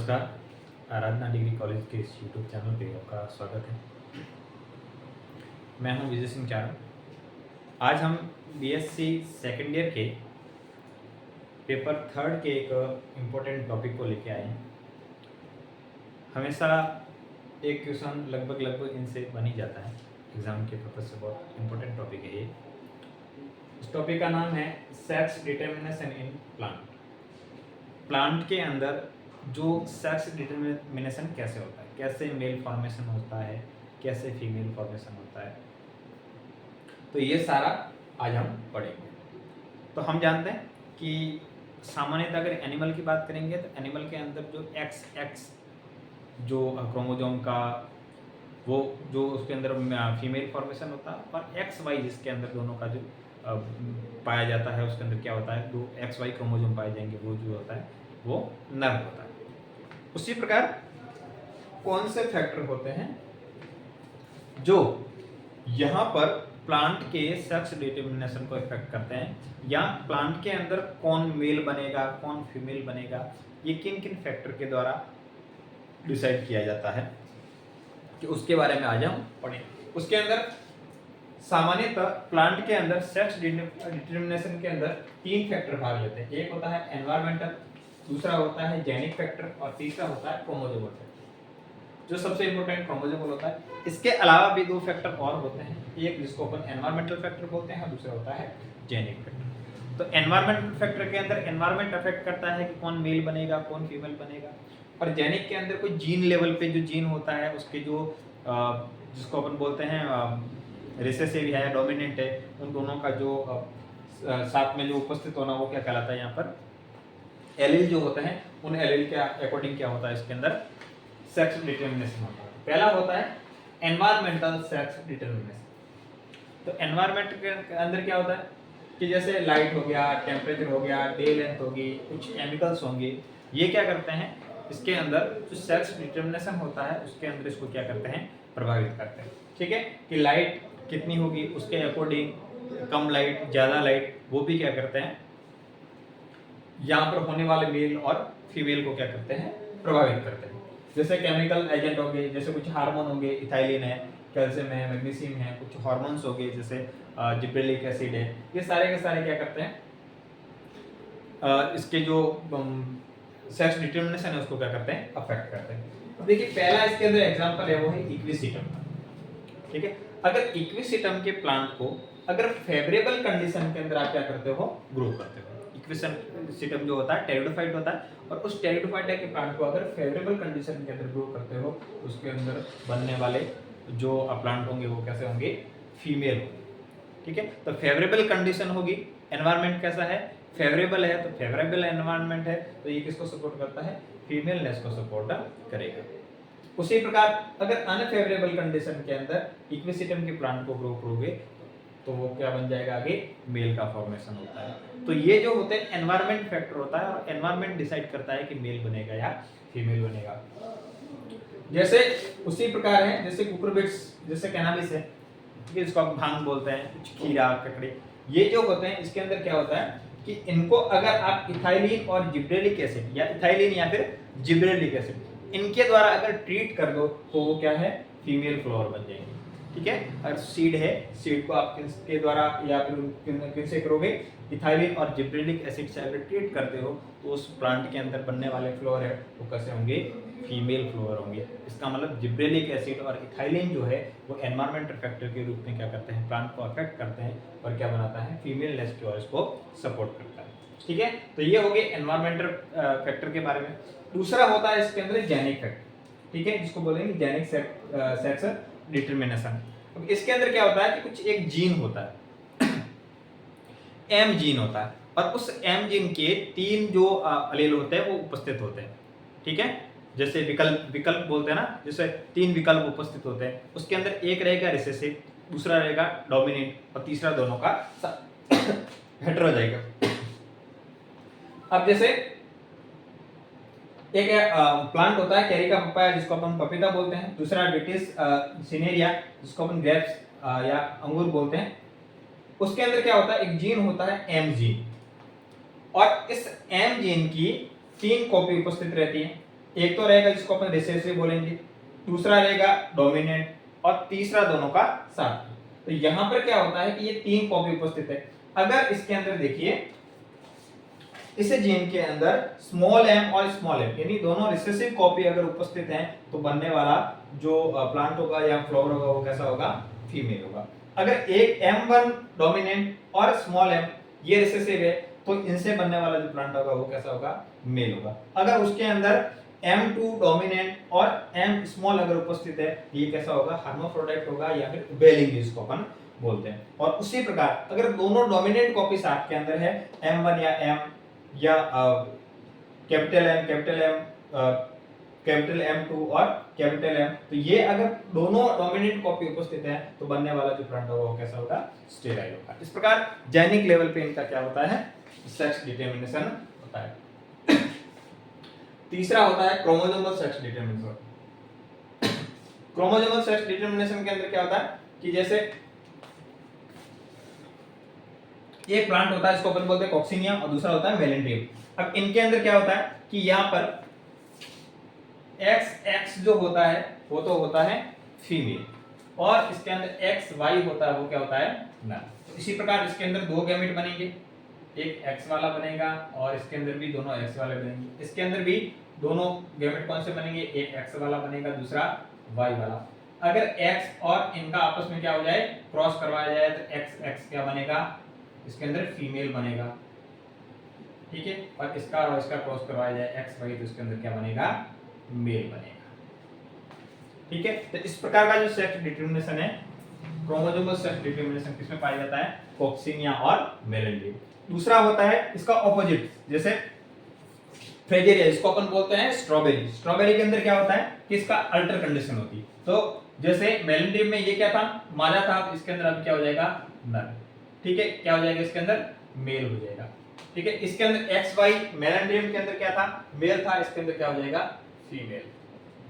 नमस्कार। आराधना degree college के इस यूट्यूब चैनल पे आपका स्वागत है। मैं हूं विजय सिंह चारण। आज हम बीएससी सेकेंड ईयर के पेपर थर्ड के एक इम्पोर्टेंट टॉपिक को लेके आए हैं। हमेशा एक क्वेश्चन लगभग इनसे बन ही जाता है, एग्ज़ाम के पर्पज से बहुत इम्पोर्टेंट टॉपिक है ये। इस टॉपिक का नाम है sex determination in plant. Plant के अंदर जो सेक्स डिटर्मिनेशन कैसे होता है, कैसे मेल फॉर्मेशन होता है, कैसे फीमेल फॉर्मेशन होता है, तो ये सारा आज हम पढ़ेंगे। तो हम जानते हैं कि सामान्यतः अगर एनिमल की बात करेंगे तो एनिमल के अंदर जो एक्स जो क्रोमोजोम का वो जो उसके अंदर फीमेल फॉर्मेशन होता है, और एक्स वाई जिसके अंदर दोनों का जो पाया जाता है, उसके अंदर क्या होता है, दो एक्स वाई क्रोमोजोम पाए जाएंगे, वो जो होता है वो नर होता है। उसी प्रकार कौन से फैक्टर होते हैं जो यहाँ पर प्लांट के सेक्स डिटर्मिनेशन को इफेक्ट करते हैं, या प्लांट के अंदर कौन मेल बनेगा कौन फीमेल बनेगा, ये किन किन फैक्टर के द्वारा डिसाइड किया जाता है, कि उसके बारे में आज हम पढ़ें। उसके अंदर सामान्यतः प्लांट के अंदर सेक्स डिटर्मिनेशन के अंदर तीन फैक्टर भाग लेते हैं। एक होता है एनवायरमेंटल, दूसरा होता है जेनेटिक फैक्टर, और तीसरा होता है क्रोमोसोमल फैक्टर, जो सबसे इंपॉर्टेंट क्रोमोसोमल होता है। इसके अलावा भी दो फैक्टर और होते हैं, एक जिसको अपन एनवायरमेंटल फैक्टर बोलते हैं, दूसरा होता है जेनेटिक फैक्टर। तो एनवायरमेंटल फैक्टर के अंदर एनवायरमेंट अफेक्ट करता है कि कौन मेल बनेगा कौन फीमेल बनेगा, और जेनेटिक के अंदर कोई जीन लेवल पे जो जीन होता है उसके जो जिसको अपन बोलते हैं रिसेसिव है डोमिनेंट है, उन दोनों का जो साथ में जो उपस्थित होना वो क्या कहलाता है, यहाँ पर एलील जो होते हैं, उन एलील के अकॉर्डिंग क्या होता है इसके अंदर सेक्स डिटर्मिनेशन होता है। पहला होता है एनवायरमेंटल सेक्स डिटर्मिनेशन। तो एनवायरमेंट के अंदर क्या होता है कि जैसे लाइट हो गया, टेम्परेचर हो गया, डे लेंथ होगी, कुछ केमिकल्स होंगे, ये क्या करते हैं इसके अंदर जो सेक्स डिटर्मिनेशन होता है उसके अंदर इसको क्या करते हैं, प्रभावित करते हैं। ठीक है, कि लाइट कितनी होगी उसके अकॉर्डिंग, कम लाइट ज़्यादा लाइट, वो भी क्या करते हैं यहाँ पर होने वाले मेल और फीमेल को क्या करते हैं, प्रभावित करते हैं। जैसे केमिकल एजेंट हो गए, जैसे कुछ हार्मोन होंगे, इथाइलिन है, कैल्शियम है, मैग्नीशियम है, कुछ हार्मोन्स हो गए जैसे जिब्रेलिक एसिड है, ये सारे के सारे क्या करते हैं इसके जो सेक्स डिटर्मिनेशन है उसको क्या करते हैं, अफेक्ट करते हैं। अब देखिए पहला इसके अंदर एग्जांपल है वो है इक्विसिटम का। ठीक है, अगर इक्विसिटम के प्लांट को अगर फेवरेबल कंडीशन के अंदर आप क्या करते हो, ग्रो करते हो। इक्विसिटम जो होता है टेरिडोफाइट होता है, और उस टेरिडोफाइट के प्लांट को अगर फेवरेबल कंडीशन के अंदर ग्रो करते हो, उसके अंदर बनने वाले जो प्लांट होंगे वो कैसे होंगे, फीमेल होंगे। ठीक है, तो फेवरेबल कंडीशन होगी, एनवायरनमेंट कैसा है, फेवरेबल है, तो फेवरेबल एनवायरनमेंट है तो ये किसको सपोर्ट करता है, फीमेलनेस को सपोर्ट करेगा। उसी प्रकार अगर अनफेवरेबल कंडीशन के अंदर इक्विसिटम के प्लांट को ग्रो करोगे तो वो क्या बन जाएगा, आगे मेल का फॉर्मेशन होता है। तो ये जो होते हैं एनवायरनमेंट फैक्टर होता है, और एनवायरनमेंट डिसाइड करता है कि मेल बनेगा या फीमेल बनेगा। जैसे उसी प्रकार है जैसे कुकुरबिट्स, जैसे कैनाबिस है, इसको आप भांग बोलते हैं, कुछ खीरा ककड़ी, ये जो होते हैं इसके अंदर क्या होता है कि इनको अगर आप इथाइलिन और जिब्रेलिक एसिड, या इथाइलिन या फिर जिब्रेलिक एसिड, इनके द्वारा अगर ट्रीट कर दो तो वो क्या है, फीमेल फ्लावर बन जाएंगे। ठीक है, अगर सीड है, सीड को आप किसके द्वारा या फिर किनसे करोगे, इथाइलिन और जिब्रेलिक एसिड से अगर ट्रीट करते हो तो उस प्लांट के अंदर बनने वाले फ्लावर है वो कैसे होंगे, फीमेल फ्लावर होंगे। इसका मतलब जिब्रेलिक एसिड और इथाइलिन जो है वो एनवायरमेंटल फैक्टर के रूप में क्या करते हैं, प्लांट को अफेक्ट करते हैं, और क्या बनाता है, फीमेलनेस की ओर इसको सपोर्ट करता है। ठीक है, तो ये हो गए एनवायरमेंटल फैक्टर के बारे में। दूसरा होता है इसके अंदर जेनेटिक फैक्टर। ठीक है, जिसको बोलेंगे जेनेटिक सेक्स डिटर्मिनेशन। अब इसके अंदर क्या होता है कि कुछ एक जीन होता है एम जीन होता है, और उस एम जीन के तीन जो अलेल होते हैं वो उपस्थित होते हैं। ठीक है, जैसे विकल्प बोलते हैं ना, जैसे तीन विकल्प उपस्थित होते हैं, उसके अंदर एक रहेगा रिसेसिव, दूसरा रहेगा डोमिनेंट, और तीसरा दोनों का हेटेरोजाइगस। अब जैसे एक प्लांट होता है कैरिका पपाया जिसको अपन पपीता बोलते हैं, दूसरा विटिस सिनेरिया जिसको अपन ग्रेप्स या अंगूर बोलते हैं। उसके अंदर क्या होता है, एक जीन होता है एम जीन, और इस एम जीन की तीन कॉपी उपस्थित रहती है। एक तो रहेगा जिसको अपन रिसेसिव बोलेंगे, दूसरा रहेगा डोमिनेंट, और तीसरा दोनों का साथ। तो यहां पर क्या होता है कि ये तीन कॉपी उपस्थित है। अगर इसके अंदर देखिए, इस जीन के अंदर स्मॉल एम और स्मॉल एम यानी दोनों रिसेसिव कॉपी अगर उपस्थित हैं तो बनने वाला जो प्लांट होगा या फ्लावर होगा वो कैसा होगा, फीमेल होगा। अगर एक M1 डोमिनेंट और स्मॉल m ये रिसेसिव है तो इनसे बनने वाला जो प्लांट होगा वो कैसा होगा, मेल होगा। अगर उसके अंदर M2 डोमिनेंट और M स्मॉल अगर उपस्थित है ये कैसा होगा, हर्माफ्रोडाइट होगा या फिर उबेलिंग जिसको अपन बोलते हैं। और उसी प्रकार अगर दोनों डोमिनेंट कॉपी साथ के अंदर है, M1 या M या कैपिटल M कैपिटल M2 और कैपिटल M, तो ये अगर दोनों डोमिनेंट कॉपी उपस्थित है तो बनने वाला जो प्लांट होगा वो कैसा होगा, स्टेराइल होगा। इस प्रकार जेनिक लेवल पे इनका क्या होता है, सेक्स डिटरमिनेशन होता है। तीसरा होता है chromosomal sex determination. Chromosomal sex determination के अंदर क्या होता है कि जैसे एक प्लांट होता है इसको अपन बोलते हैं कॉक्सिनिया और दूसरा होता है मेलेंड्रियम। अब इनके अंदर क्या होता है कि यहाँ पर XX जो होता है वो तो होता है फीमेल, और इसके अंदर XY होता है वो क्या होता है, नर। तो इसी प्रकार इसके अंदर दो गैमेट बनेंगे, एक X वाला बनेगा और इसके अंदर भी दोनों X वाले बनेंगे। इसके अंदर भी दोनों गैमेट कौन से बनेंगे, एक X वाला बनेगा दूसरा Y वाला। अगर X और इनका आपस में क्या हो जाए, क्रॉस करवाया जाए तो XX क्या बनेगा, इसके अंदर फीमेल बनेगा, ठीक है। और इसका और इसका क्रॉस करवाया जाए XY तो इसके अंदर क्या बनेगा, मेल बनेगा, ठीक है। तो इस प्रकार का जो सेक्स डिटरमिनेशन है, क्रोमोसोमल सेक्स डिटरमिनेशन किसमें पाया जाता है, कॉक्सिनिया और मेलेंड्रियम। दूसरा होता है इसका ऑपोजिट, जैसे फ्रेजेरिया इसको अपन बोलते हैं स्ट्रॉबेरी। स्ट्रॉबेरी के अंदर क्या होता है कि इसका अल्टर कंडीशन होती है। तो जैसे मेलेंड्रियम में ये क्या था, मादा था, तो इसके अंदर अब क्या हो जाएगा, नर, ठीक है। क्या हो जाएगा, इसके अंदर मेल हो जाएगा, ठीक है। इसके अंदर XY मेलेंड्रियम के अंदर क्या था, मेल था, इसके अंदर क्या हो जाएगा, फीमेल,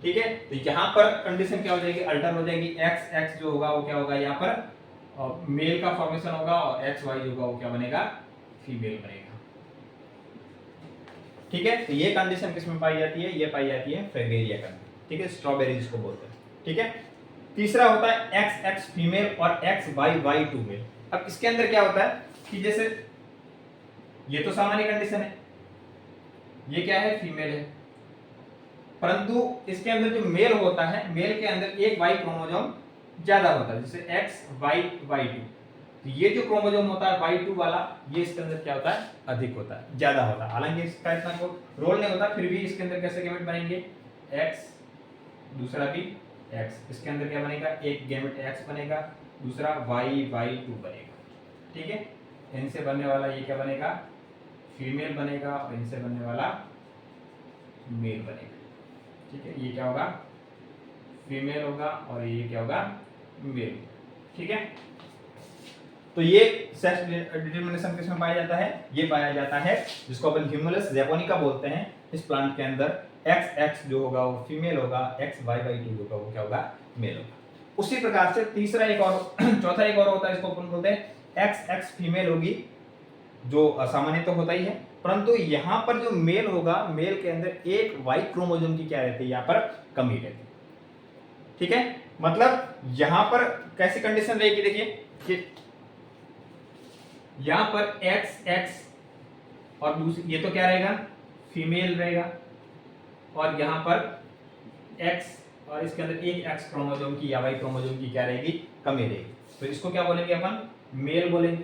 ठीक है। तो यहाँ पर कंडीशन क्या हो जाएगी, अल्टर हो जाएगी। XX जो होगा वो क्या होगा, यहाँ पर मेल का फॉर्मेशन होगा और XY जो होगा वो क्या बनेगा, फीमेल बनेगा, ठीक है। तो ये कंडीशन किसमें पाई जाती है, ये पाई जाती है फ्रेगेरिया के अंदर, ठीक है, स्ट्रॉबेरी जिसको बोलते हैं, ठीक है। तीसरा होता है XX फीमेल और XY मेल। अब इसके अंदर क्या होता है कि जैसे ये तो सामान्य कंडीशन है, ये क्या है, फीमेल है, परंतु इसके अंदर जो मेल होता है, मेल के अंदर एक Y क्रोमोसोम ज्यादा होता है, जैसे XY2। तो ये जो क्रोमोसोम होता है Y2 वाला, ये इसके अंदर क्या होता है, अधिक होता है, ज्यादा होता है। हालांकि इसका इतना को रोल नहीं होता, फिर भी इसके अंदर कैसे गैमेट बनेंगे, X दूसरा भी X, इसके अंदर क्या बनेगा, एक गैमेट X बनेगा, दूसरा Y2 बनेगा, ठीक है। इनसे बनने वाला ये क्या बनेगा, फीमेल बनेगा, और इनसे बनने वाला मेल बनेगा, ठीक है। ये क्या होगा, फीमेल होगा, और ये क्या होगा, मेल, ठीक है। तो ये सेक्स डिटरमिनेशन किसमें पाया जाता है, ये पाया जाता है जिसको अपन ह्यूमुलस जैपोनिका बोलते हैं। इस प्लांट के अंदर XX जो होगा वो फीमेल होगा, XY2 होगा वो क्या होगा, मेल होगा। उसी प्रकार से तीसरा एक और चौथा एक और होता है, इसको अपन बोलते हैं XX फीमेल होगी, जो सामान्य तो होता ही है, परंतु यहाँ पर जो मेल होगा, मेल के अंदर एक Y क्रोमोसोम की क्या रहती है, यहाँ पर कमी रहती है, ठीक है। मतलब यहाँ पर कैसी कंडीशन रहेगी, देखिए कि यहाँ पर XX और दूसरी ये तो क्या रहेगा, फीमेल रहेगा, और यहाँ पर X और इसके अंदर एक X क्रोमोसोम की या Y क्रोमोसोम की क्या रहेगी, कमी रहेगी। तो इसको क्या बोलेंगे अपन, मेल बोलेंगे।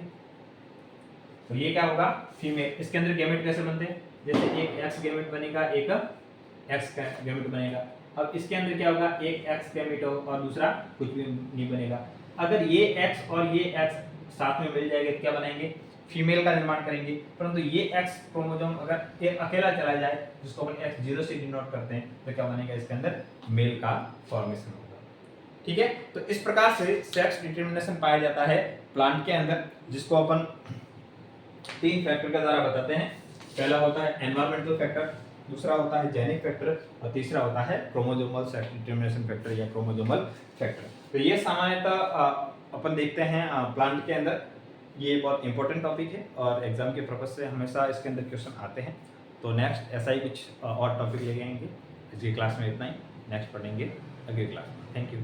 तो ये क्या होगा, फीमेल। इसके अंदर गैमेट कैसे बनते हैं, जैसे एक X गैमेट बनेगा, एक X गैमेट बनेगा। अब इसके अंदर क्या होगा, एक X गैमेट हो और दूसरा कुछ भी नहीं बनेगा। अगर ये X और ये X साथ में मिल जाएंगे तो क्या बनाएंगे, फीमेल का निर्माण करेंगे। परंतु ये X क्रोमोसोम अगर एक अकेला चला जाए, जिसको अपन X0 से डिनोट करते हैं, तो क्या बनेगा, इसके अंदर मेल का फॉर्मेशन होगा, ठीक है। तो इस प्रकार से सेक्स डिटरमिनेशन पाया जाता है प्लांट के अंदर, जिसको अपन 3 फैक्टर के द्वारा बताते हैं। पहला होता है एनवायरमेंटल फैक्टर, दूसरा होता है जेनिक फैक्टर, और तीसरा होता है क्रोमोसोमल सेक्स डिटरमिनेशन फैक्टर या क्रोमोसोमल फैक्टर। तो ये सामान्यतः अपन देखते हैं प्लांट के अंदर, ये बहुत इंपॉर्टेंट टॉपिक है और एग्जाम के पर्पज से हमेशा इसके अंदर क्वेश्चन आते हैं। तो नेक्स्ट ऐसा ही कुछ और टॉपिक लेके आएंगे। इसकी क्लास में इतना ही, नेक्स्ट पढ़ेंगे अगली क्लास में। Thank you.